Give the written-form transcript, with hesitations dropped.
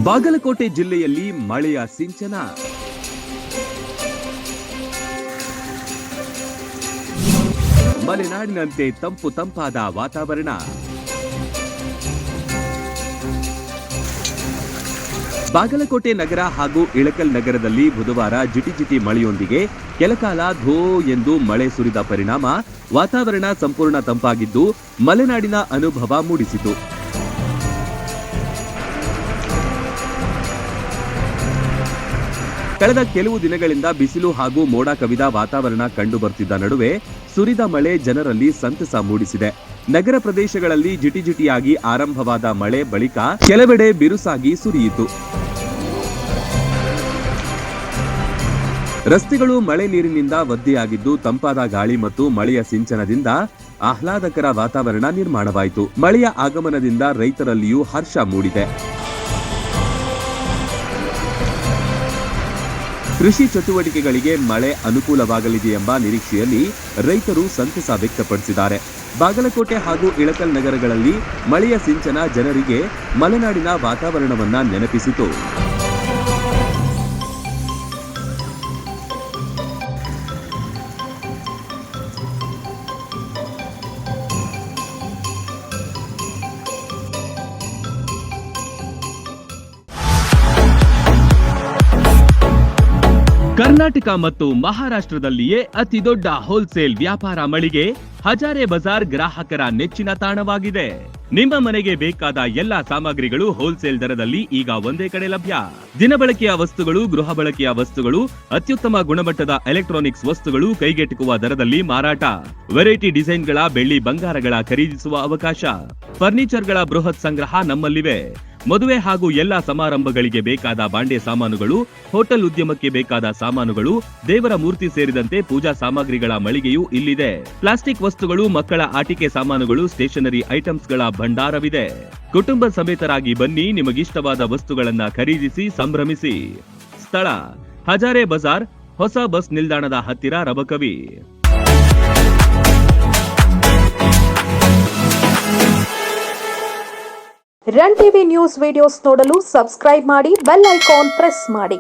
ಬಾಗಲಕೋಟೆ ಜಿಲ್ಲೆಯಲ್ಲಿ ಮಳೆಯ ಸಿಂಚನ. ಮಲೆನಾಡಿನಂತೆ ತಂಪಾದ ವಾತಾವರಣ. ಬಾಗಲಕೋಟೆ ನಗರ ಹಾಗೂ ಇಳಕಲ್ ನಗರದಲ್ಲಿ ಬುಧವಾರ ಜಿಟಿ ಮಳೆಯೊಂದಿಗೆ ಕೆಲಕಾಲ ಧೋ ಎಂದು ಮಳೆ ಸುರಿದ ಪರಿಣಾಮ ವಾತಾವರಣ ಸಂಪೂರ್ಣ ತಂಪಾಗಿದ್ದು ಮಲೆನಾಡಿನ ಅನುಭವ ಮೂಡಿಸಿತು. ಕಳೆದ ಕೆಲವು ದಿನಗಳಿಂದ ಬಿಸಿಲು ಹಾಗೂ ಮೋಡ ಕವಿದ ವಾತಾವರಣ ಕಂಡುಬರುತ್ತಿದ್ದ ನಡುವೆ ಸುರಿದ ಮಳೆ ಜನರಲ್ಲಿ ಸಂತಸ ಮೂಡಿಸಿದೆ. ನಗರ ಪ್ರದೇಶಗಳಲ್ಲಿ ಜಿಟಿಯಾಗಿ ಆರಂಭವಾದ ಮಳೆ ಬಳಿಕ ಕೆಲವೆಡೆ ಬಿರುಸಾಗಿ ಸುರಿಯಿತು. ರಸ್ತೆಗಳು ಮಳೆ ನೀರಿನಿಂದ ಒದ್ದೆಯಾಗಿದ್ದು ತಂಪಾದ ಗಾಳಿ ಮತ್ತು ಮಳೆಯ ಸಿಂಚನದಿಂದ ಆಹ್ಲಾದಕರ ವಾತಾವರಣ ನಿರ್ಮಾಣವಾಯಿತು. ಮಳೆಯ ಆಗಮನದಿಂದ ರೈತರಲ್ಲಿಯೂ ಹರ್ಷ ಮೂಡಿದೆ. ಕೃಷಿ ಚಟುವಟಿಕೆಗಳಿಗೆ ಮಳೆ ಅನುಕೂಲವಾಗಲಿದೆ ಎಂಬ ನಿರೀಕ್ಷೆಯಲ್ಲಿ ರೈತರು ಸಂತಸ ವ್ಯಕ್ತಪಡಿಸಿದ್ದಾರೆ. ಬಾಗಲಕೋಟೆ ಹಾಗೂ ಇಳಕಲ್ ನಗರಗಳಲ್ಲಿ ಮಳೆಯ ಸಿಂಚನ ಜನರಿಗೆ ಮಲೆನಾಡಿನ ವಾತಾವರಣವನ್ನ ನೆನಪಿಸಿತು. ಕರ್ನಾಟಕ ಮತ್ತು ಮಹಾರಾಷ್ಟ್ರದಲ್ಲಿಯೇ ಅತಿ ದೊಡ್ಡ ಹೋಲ್ಸೇಲ್ ವ್ಯಾಪಾರ ಮಳಿಗೆ ಹಜಾರೆ ಬಜಾರ್ ಗ್ರಾಹಕರ ನೆಚ್ಚಿನ ತಾಣವಾಗಿದೆ. ನಿಮ್ಮ ಮನೆಗೆ ಬೇಕಾದ ಎಲ್ಲಾ ಸಾಮಗ್ರಿಗಳು ಹೋಲ್ಸೇಲ್ ದರದಲ್ಲಿ ಈಗ ಒಂದೇ ಕಡೆ ಲಭ್ಯ. ದಿನಬಳಕೆಯ ವಸ್ತುಗಳು, ಗೃಹ ಬಳಕೆಯ ವಸ್ತುಗಳು, ಅತ್ಯುತ್ತಮ ಗುಣಮಟ್ಟದ ಎಲೆಕ್ಟ್ರಾನಿಕ್ಸ್ ವಸ್ತುಗಳು ಕೈಗೆಟುಕುವ ದರದಲ್ಲಿ ಮಾರಾಟ. ವೆರೈಟಿ ಡಿಸೈನ್ಗಳ ಬೆಳ್ಳಿ ಬಂಗಾರಗಳ ಖರೀದಿಸುವ ಅವಕಾಶ. ಫರ್ನಿಚರ್ಗಳ ಬೃಹತ್ ಸಂಗ್ರಹ ನಮ್ಮಲ್ಲಿವೆ. ಮದುವೆ ಹಾಗೂ ಎಲ್ಲಾ ಸಮಾರಂಭಗಳಿಗೆ ಬೇಕಾದ ಬಾಂಡೆ ಸಾಮಾನುಗಳು, ಹೋಟೆಲ್ ಉದ್ಯಮಕ್ಕೆ ಬೇಕಾದ ಸಾಮಾನುಗಳು, ದೇವರ ಮೂರ್ತಿ ಸೇರಿದಂತೆ ಪೂಜಾ ಸಾಮಗ್ರಿಗಳ ಮಳಿಗೆಯೂ ಇಲ್ಲಿದೆ. ಪ್ಲಾಸ್ಟಿಕ್ ವಸ್ತುಗಳು, ಮಕ್ಕಳ ಆಟಿಕೆ ಸಾಮಾನುಗಳು, ಸ್ಟೇಷನರಿ ಐಟಮ್ಸ್ಗಳ ಭಂಡಾರವಿದೆ. ಕುಟುಂಬ ಸಮೇತರಾಗಿ ಬನ್ನಿ, ನಿಮಗಿಷ್ಟವಾದ ವಸ್ತುಗಳನ್ನ ಖರೀದಿಸಿ ಸಂಭ್ರಮಿಸಿ. ಸ್ಥಳ: ಹಜಾರೆ ಬಜಾರ್, ಹೊಸ ಬಸ್ ನಿಲ್ದಾಣದ ಹತ್ತಿರ, Rabakavi. Run TV news videos ನೋಡಲು ಸಬ್ಸ್ಕ್ರೈಬ್ ಮಾಡಿ, ಬೆಲ್ ಐಕಾನ್ ಪ್ರೆಸ್ ಮಾಡಿ.